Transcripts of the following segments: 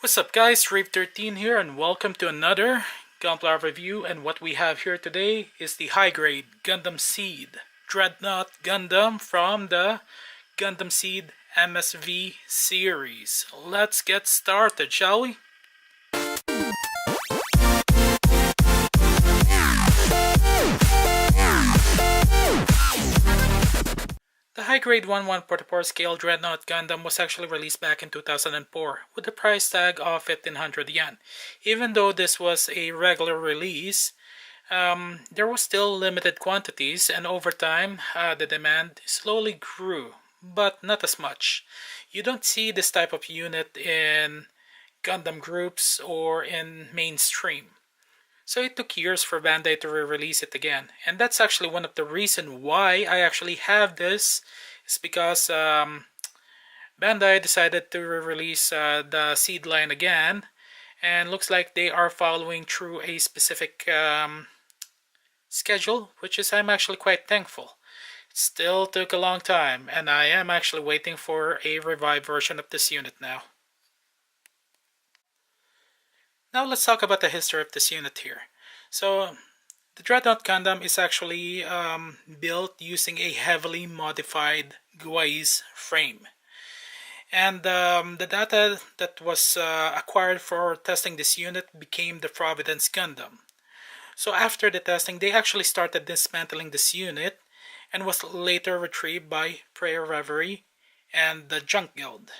What's up guys, Reeve13 here and welcome to another Gunpla review, and what we have here today is the high grade Gundam Seed Dreadnought Gundam from the Gundam Seed MSV series. Let's get started, shall we? The high-grade 1144 scale Dreadnought Gundam was actually released back in 2004 with a price tag of 1500 yen. Even though this was a regular release, there was still limited quantities, and over time the demand slowly grew, but not as much. You don't see this type of unit in Gundam groups or in mainstream. So it took years for Bandai to re-release it again, and that's actually one of the reasons why I actually have this. Is because Bandai decided to re-release the Seed line again, and looks like they are following through a specific schedule, which is I'm actually quite thankful. It still took a long time, and I am actually waiting for a revived version of this unit now. Now let's talk about the history of this unit here. So the Dreadnought Gundam is actually built using a heavily modified Guais frame. And the data that was acquired for testing this unit became the Providence Gundam. So after the testing, they actually started dismantling this unit and was later retrieved by Prayer Reverie and the Junk Guild.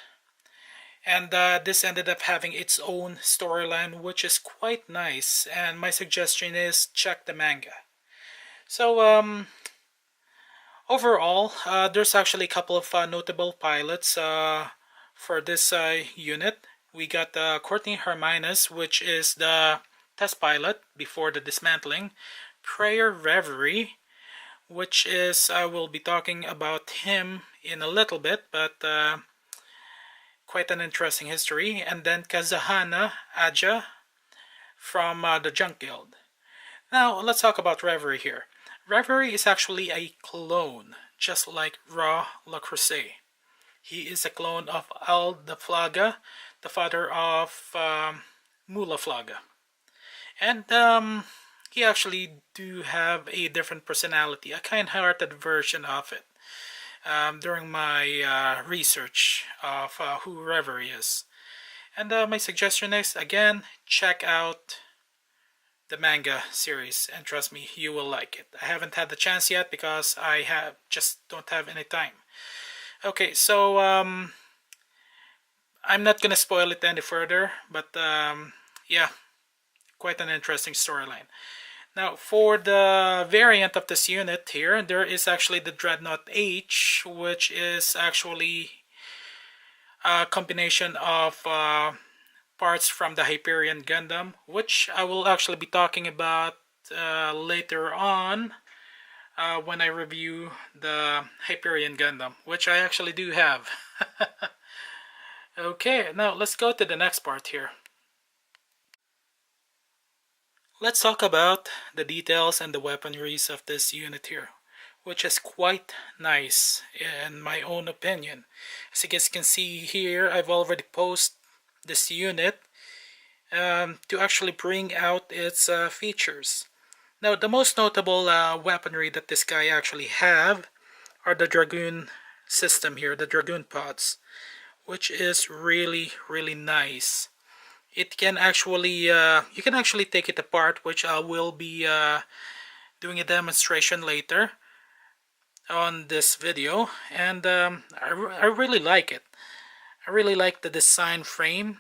And this ended up having its own storyline, which is quite nice, and my suggestion is check the manga. So overall, there's actually a couple of notable pilots for this unit. We got Courtney Herminus, which is the test pilot before the dismantling. Prayer Reverie, which is, I will be talking about him in a little bit, but quite an interesting history. And then Kazahana Aja from the Junk Guild. Now let's talk about Reverie here. Reverie is actually a clone, just like Ra La Crusade. He is a clone of Al the Flaga, the father of Mula Flaga. And he actually do have a different personality, a kind-hearted version of it. During my research of who Reverie is. And my suggestion is, again, check out the manga series, and trust me, you will like it. I haven't had the chance yet because I just don't have any time. Okay, so I'm not gonna spoil it any further, but yeah, quite an interesting storyline. Now, for the variant of this unit here, there is actually the Dreadnought H, which is actually a combination of parts from the Hyperion Gundam, which I will actually be talking about later on when I review the Hyperion Gundam, which I actually do have. Okay, now let's go to the next part here. Let's talk about the details and the weaponries of this unit here, which is quite nice in my own opinion. As you guys can see here, I've already posted this unit to actually bring out its features. Now, the most notable weaponry that this guy actually have are the Dragoon system here, the Dragoon pods, which is really, really nice. It can actually, you can actually take it apart, which I will be doing a demonstration later on this video, and I really like it. I really like the design frame.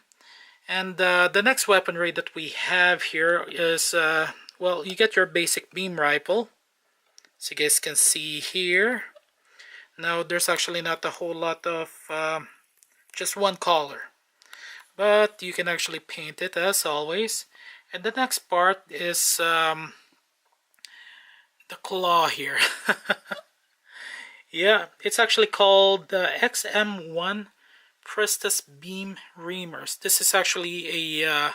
And the next weaponry that we have here is, well, you get your basic beam rifle, so you guys can see here. Now, there's actually not a whole lot of, just one color. But you can actually paint it as always. And the next part is the claw here. Yeah, it's actually called the XM1 Priestess Beam Reamers. This is actually a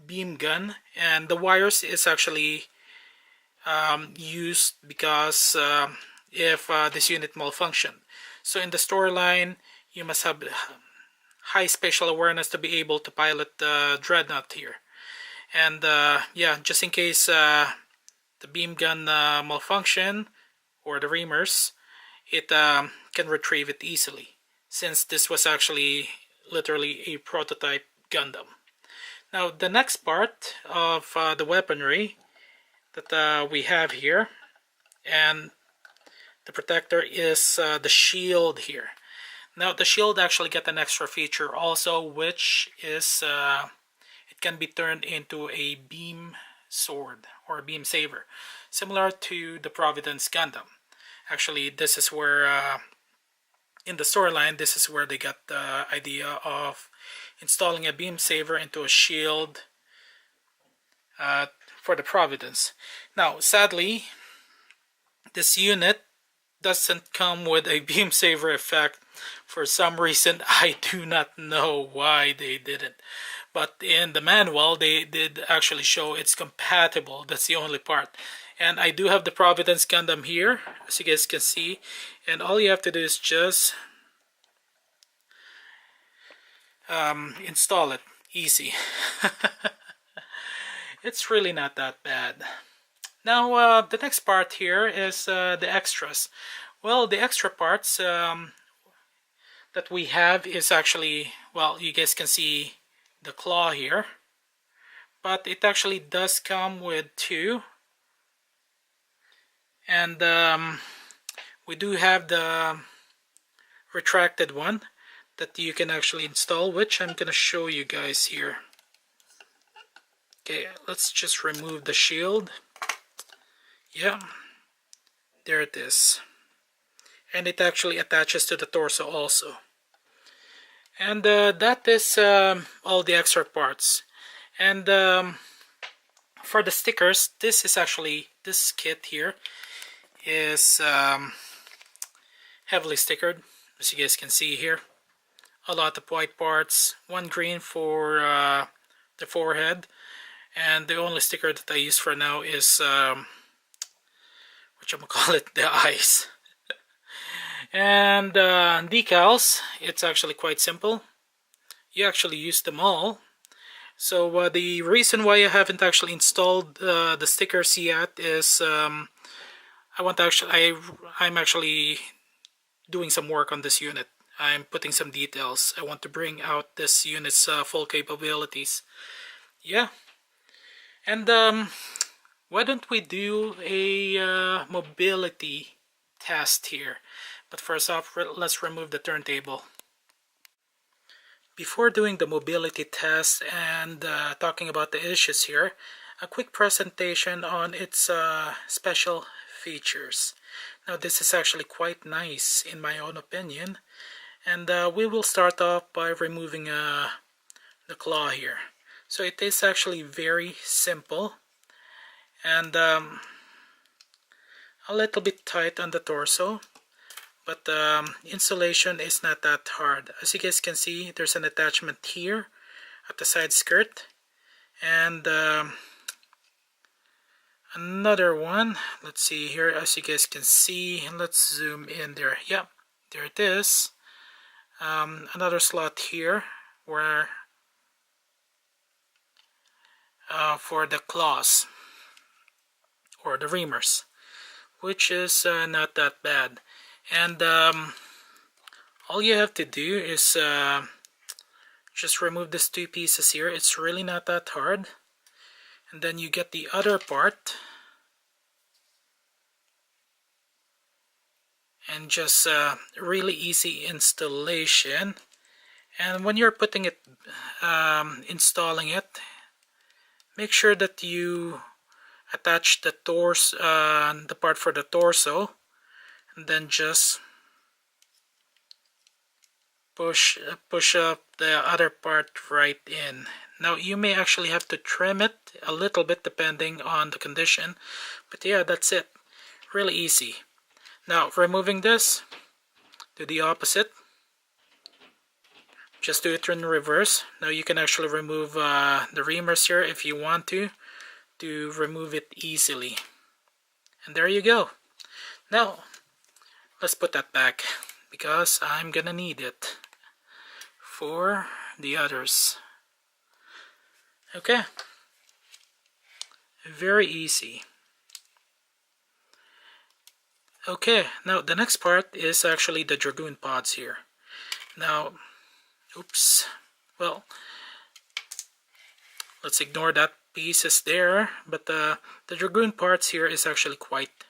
beam gun, and the wires is actually used because if this unit malfunctioned. So in the storyline, you must have high spatial awareness to be able to pilot the Dreadnought here. And yeah, just in case the beam gun malfunction or the reamers, it can retrieve it easily, since this was actually literally a prototype Gundam. Now the next part of the weaponry that we have here, and the protector, is the shield here. Now the shield actually get an extra feature also, which is it can be turned into a beam sword or a beam saber, similar to the Providence Gundam. Actually, this is where in the storyline, this is where they got the idea of installing a beam saber into a shield for the Providence. Now sadly, this unit doesn't come with a beam saber effect. For some reason, I do not know why they didn't, but in the manual they did actually show it's compatible. That's the only part. And I do have the Providence Gundam here, as you guys can see, and all you have to do is just install it. Easy. It's really not that bad. Now the next part here is the extras. Well, the extra parts that we have is actually, well, you guys can see the claw here, but it actually does come with two. And we do have the retracted one that you can actually install, which I'm gonna show you guys here. Okay, let's just remove the shield. Yeah, there it is. And it actually attaches to the torso also. And that is all the extra parts. And for the stickers, this is actually, this kit here is heavily stickered, as you guys can see here. A lot of white parts, one green for the forehead, and the only sticker that I use for now is whatchamacallit, the eyes. And decals, it's actually quite simple. You actually use them all. So the reason why I haven't actually installed the stickers yet is I'm actually doing some work on this unit. I'm putting some details. I want to bring out this unit's full capabilities. Yeah. And why don't we do a mobility test here? But first off, let's remove the turntable. Before doing the mobility test and talking about the issues here, a quick presentation on its special features. Now this is actually quite nice in my own opinion, and we will start off by removing the claw here. So it is actually very simple and a little bit tight on the torso, but installation is not that hard. As you guys can see, there's an attachment here at the side skirt, and another one. Let's see here, as you guys can see, let's zoom in there. Yep, there it is. Another slot here where for the claws or the reamers, which is not that bad. And all you have to do is just remove these two pieces here. It's really not that hard. And then you get the other part and just really easy installation. And when you're putting it, installing it, make sure that you attach the torso, the part for the torso, and then just push up the other part right in. Now you may actually have to trim it a little bit depending on the condition, but yeah, that's it. Really easy. Now removing this, do the opposite. Just do it in reverse. Now you can actually remove the reamers here if you want to remove it easily. And there you go. Now let's put that back because I'm gonna need it for the others. Okay, very easy. Okay, now the next part is actually the Dragoon pods here. Now, oops, well, let's ignore that piece is there, but the Dragoon parts here is actually quite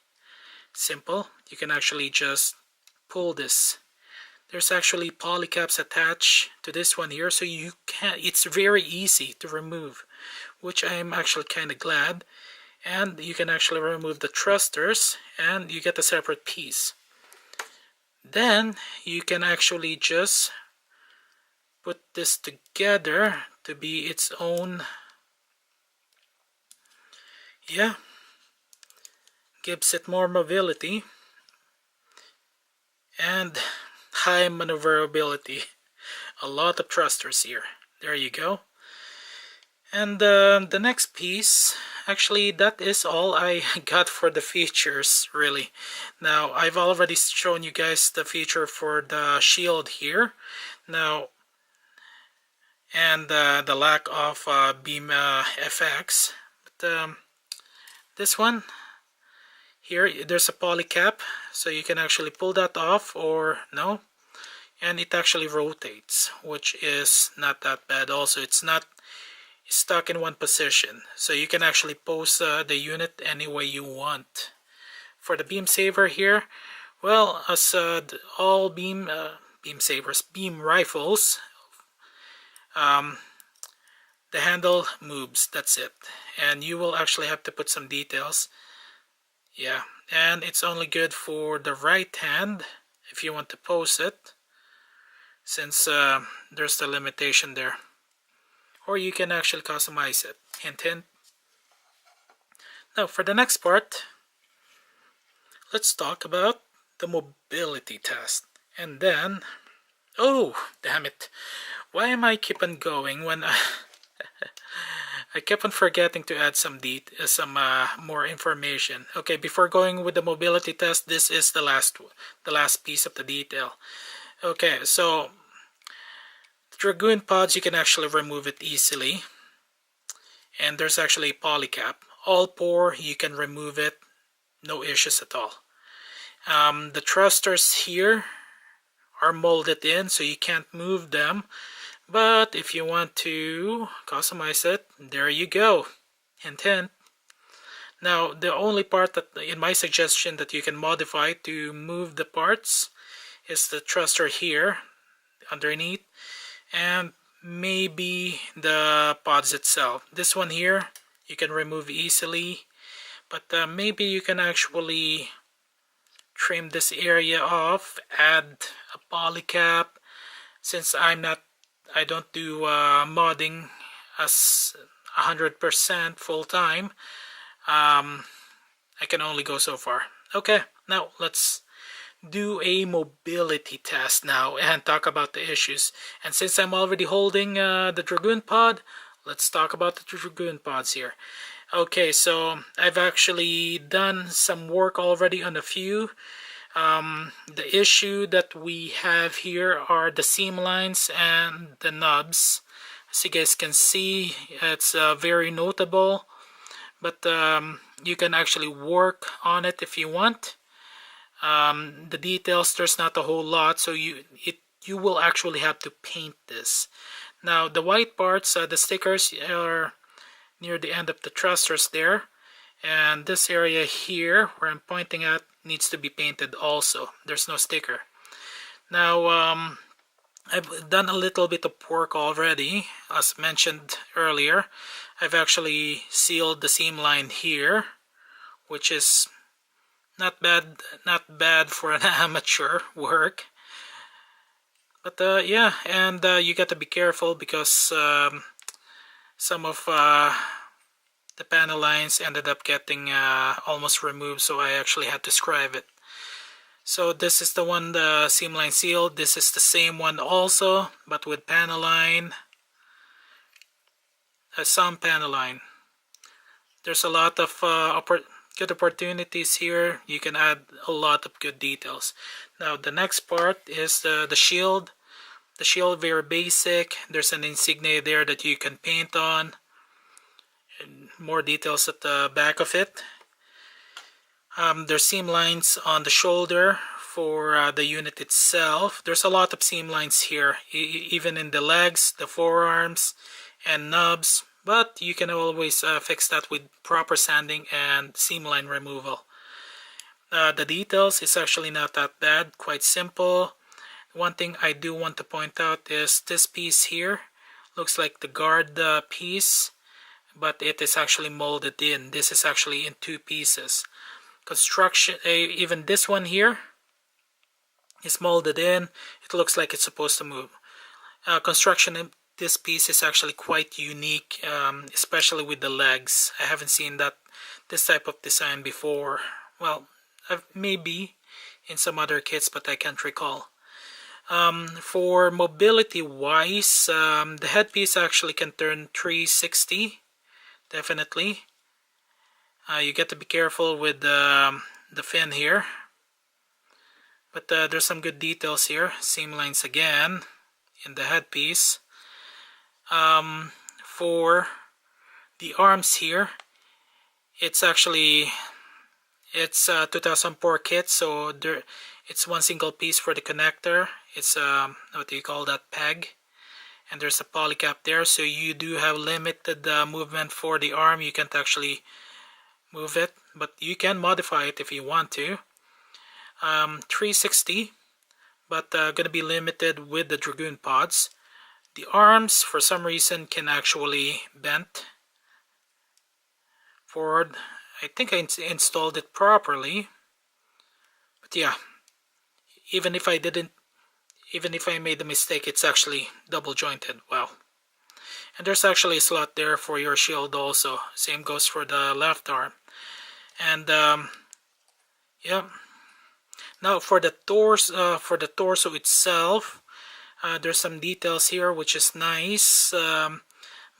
simple. You can actually just pull this. There's actually polycaps attached to this one here, so you can, it's very easy to remove, which I'm actually kind of glad. And you can actually remove the thrusters and you get a separate piece. Then you can actually just put this together to be its own, yeah, gives it more mobility and high maneuverability. A lot of thrusters here. There you go. And the next piece, actually that is all I got for the features, really. Now I've already shown you guys the feature for the shield here. Now, and the lack of beam FX. But this one here, there's a poly cap, so you can actually pull that off or no. And it actually rotates, which is not that bad. Also, it's not stuck in one position, so you can actually pose the unit any way you want. For the beam saver here, well, as all beam sabers, beam rifles, the handle moves, that's it. And you will actually have to put some details. Yeah, and it's only good for the right hand if you want to pose it, since there's the limitation there. Or you can actually customize it. Hint, hint. Now for the next part, let's talk about the mobility test. And then, oh, damn it. Why am I keep on going when I kept on forgetting to add some more information. Okay, before going with the mobility test, this is the last piece of the detail. Okay, so Dragoon pods, you can actually remove it easily, and there's actually a polycap. All four, you can remove it, no issues at all. The thrusters here are molded in, so you can't move them, but if you want to customize it, there you go. Hint, hint. Now the only part that in my suggestion that you can modify to move the parts is the thruster here underneath, and maybe the pods itself. This one here you can remove easily, but maybe you can actually trim this area off, add a polycap. Since I don't do modding as 100% full time, I can only go so far. Okay, now let's do a mobility test now and talk about the issues. And since I'm already holding the Dragoon pod, let's talk about the Dragoon pods here. Okay, so I've actually done some work already on a few. The issue that we have here are the seam lines and the nubs. As you guys can see, it's very notable, but you can actually work on it if you want. The details, there's not a whole lot, so you will actually have to paint this. Now the white parts, the stickers are near the end of the thrusters there, and this area here where I'm pointing at needs to be painted also. There's no sticker. Now I've done a little bit of work already. As mentioned earlier, I've actually sealed the seam line here, which is not bad for an amateur work. But yeah, and you got to be careful because some of the panel lines ended up getting almost removed, so I actually had to scribe it. So this is the one, the seam line sealed. This is the same one also, but with panel line, some panel line. There's a lot of good opportunities here. You can add a lot of good details. Now the next part is the shield. The shield, very basic. There's an insignia there that you can paint on. And more details at the back of it. There's seam lines on the shoulder for the unit itself. There's a lot of seam lines here, even in the legs, the forearms, and nubs. But you can always fix that with proper sanding and seam line removal. The details is actually not that bad, quite simple. One thing I do want to point out is this piece here looks like the guard piece, but it is actually molded in. This is actually in two pieces. Construction, even this one here is molded in. It looks like it's supposed to move. Construction in this piece is actually quite unique, especially with the legs. I haven't seen this type of design before. Well, maybe in some other kits, but I can't recall. For mobility wise, the headpiece actually can turn 360, definitely. You get to be careful with the fin here, but there's some good details here. Seam lines again in the headpiece. For the arms here, it's a 2004 kit, so it's one single piece for the connector. It's what do you call that, peg, and there's a polycap there, so you do have limited movement for the arm. You can't actually move it, but you can modify it if you want to. 360, but gonna be limited with the Dragoon pods. The arms, for some reason, can actually bend forward. I think I installed it properly, but yeah, even if I made a mistake, it's actually double jointed. Wow. And there's actually a slot there for your shield also. Same goes for the left arm. And yeah. Now for the torso itself, there's some details here which is nice.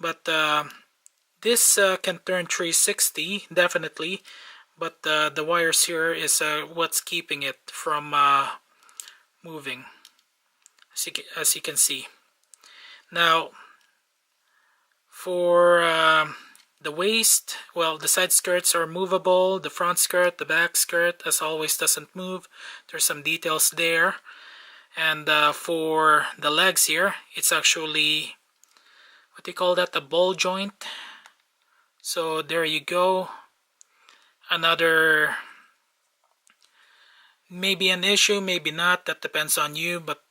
But this can turn 360 definitely. But the wires here is what's keeping it from moving, as you can see. Now for the waist, well, the side skirts are movable. The front skirt, the back skirt, as always, doesn't move. There's some details there. And for the legs here, it's actually, what do you call that, a ball joint. So there you go. Another, maybe an issue, maybe not, that depends on you, but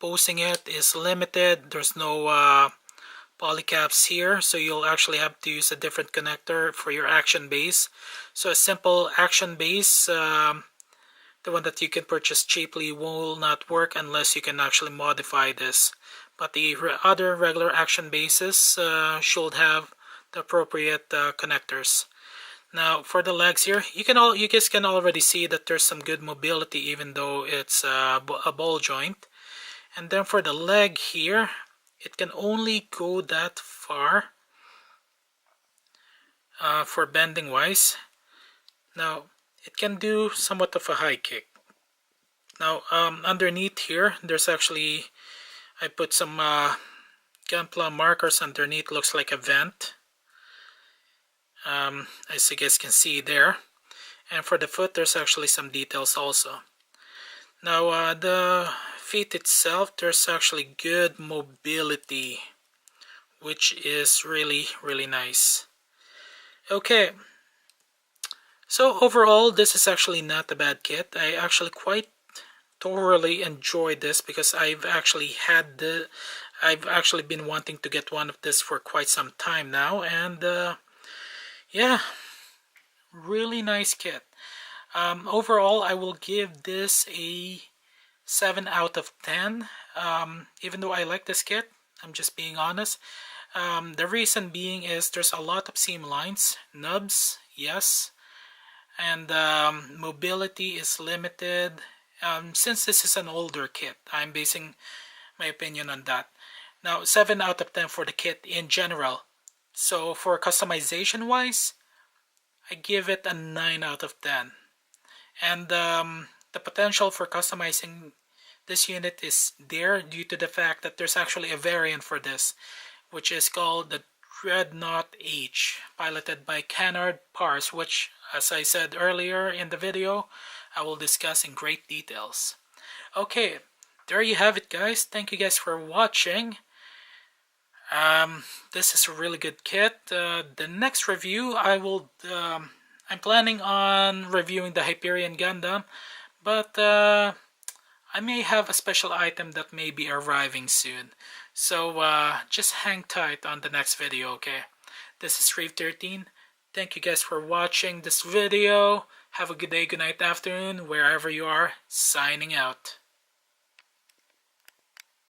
posing it is limited. There's no polycaps here, so you'll actually have to use a different connector for your action base. So a simple action base, the one that you can purchase cheaply, will not work unless you can actually modify this. But the other regular action bases should have the appropriate connectors. Now for the legs here, you guys can already see that there's some good mobility even though it's a ball joint. And then for the leg here, it can only go that far for bending wise. Now it can do somewhat of a high kick. Now underneath here, there's actually, I put some Gunpla markers underneath. Looks like a vent, as you guys can see there. And for the foot, there's actually some details also. Now the feet itself, there's actually good mobility, which is really, really nice. Okay, so overall, this is actually not a bad kit. I actually quite thoroughly enjoyed this because I've actually been wanting to get one of this for quite some time now, and yeah, really nice kit. Overall, I will give this a 7 out of 10. Even though I like this kit, I'm just being honest. The reason being is there's a lot of seam lines, nubs, yes, and mobility is limited. Since this is an older kit, I'm basing my opinion on that. Now 7 out of 10 for the kit in general. So for customization wise, I give it a 9 out of 10. And the potential for customizing This unit is there due to the fact that there's actually a variant for this, which is called the Dreadnought H, piloted by Canard Pars, which, as I said earlier in the video, I will discuss in great details. Okay, there you have it, guys. Thank you guys for watching. This is a really good kit. The next review, I'm planning on reviewing the Hyperion Gundam, but I may have a special item that may be arriving soon. So just hang tight on the next video, okay? This is Rave13. Thank you guys for watching this video. Have a good day, good night, afternoon, wherever you are. Signing out.